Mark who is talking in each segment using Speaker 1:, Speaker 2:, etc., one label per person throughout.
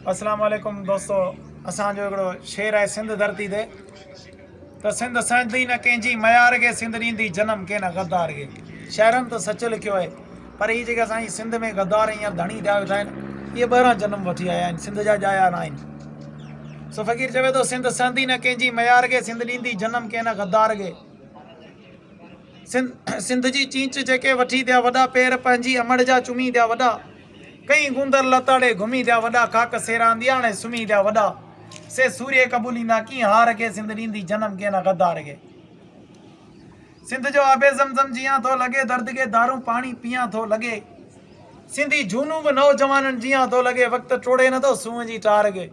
Speaker 1: अस्सलाम वालेकुम दोस्तों, असांजो हिकिड़ो शेर आहे सिंध धरती ते त सिंध सहंदी न कंहिंजी मयार खे, सिंध ॾींदी जनम के न गद्दार खे। शाइरनि त सच लिखियो आहे, पर हीअ जेके असांजी सिंध में गद्दार हींअर धणी थिया वेठा आहिनि, इहे ॿाहिरां जनम वठी आया आहिनि, सिंध जा ॼाया न आहिनि। सो फ़क़ीर चवे थो, सिंध सहंदी न कंहिंजी मयार खे, सिंध ॾींदी जनम के न गद्दार खे। सिंध जी चींच जेके वठी थिया वॾा, पेर पंहिंजी अमड़ जा चुमी थिया वॾा, कई गुंदर लताड़े घुमी थिया वॾा, खाक सेरांदी हाणे सुम्ही थिया वॾा। से सूर्य कबूलींदा कीअं हार खे, सिंध ॾींदी जनम के न गद्दार खे। सिंध जो आबे ज़मज़म जियां थो लॻे, दर्द खे दारूं पाणी पियां थो लॻे। सिंधी झूनूं बि नौजवाननि जियां थो लॻे, वक़्तु टोड़े नथो सूंहं जी टार खे,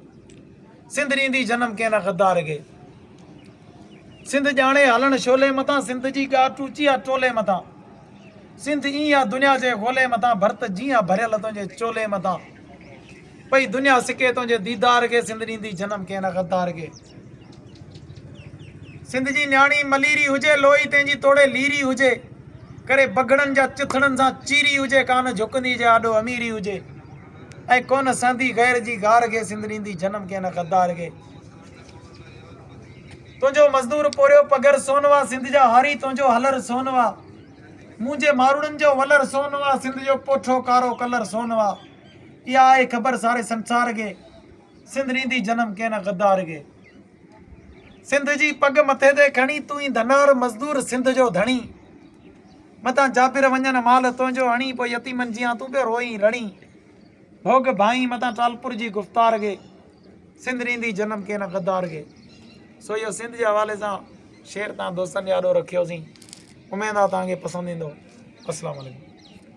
Speaker 1: सिंध ॾींदी जनम के न गद्दार खे। सिंध ॼाणे हलण शोले मथां, सिंध जी ॻाट ऊची आहे टोले मथां। सिंध ईअं आहे दुनिया जे ॻोले मथां, भरत जीअं भरियल तुंहिंजे चोले मथां। पई दुनिया सिके तुंहिंजे दीदार खे, सिंध ॾींदी जनम के न गद्दार खे। सिंध जी न्याणी मलीरी हुजे, लोही तंहिंजी तोड़े लीरी हुजे, करे बगड़नि जा चिथड़नि सां चीरी हुजे, कान झुकंदी जे आॾो अमीरी हुजे, ऐं कोन सहंदी गैर जी गार खे, सिंध ॾींदी जनम के न गद्दार खे। तुंहिंजो मज़दूर पोरियो पगर सोनवा, सिंध जा हारी तुंहिंजो हलर सोनवा। मुंहिंजे मारुड़नि जो वलर सोनवा, सिंध जो पोठो कारो कलर सोनवा। इहा आहे ख़बर सारे संसार खे, सिंध ॾींदी जनम के न गद्दार खे। सिंध जी पग मथे ते खणी, तूं ई धनार मज़दूर सिंध जो धणी, मथां जाबिर वञनि माल तुंहिंजो हणी, पोइ यतीमनि जियां तूं पियो रोई रणी। भोग भाई मथां टालपुर जी गुफ़्तार खे, सिंध ॾींदी जनम के न गद्दार खे। सो इहो सिंध जे हवाले सां शेर तव्हां दोस्तनि जे आॾो रखियोसीं। उमेदु आहे तव्हांखे पसंदि ईंदो। अस्सलाम वालेकुम।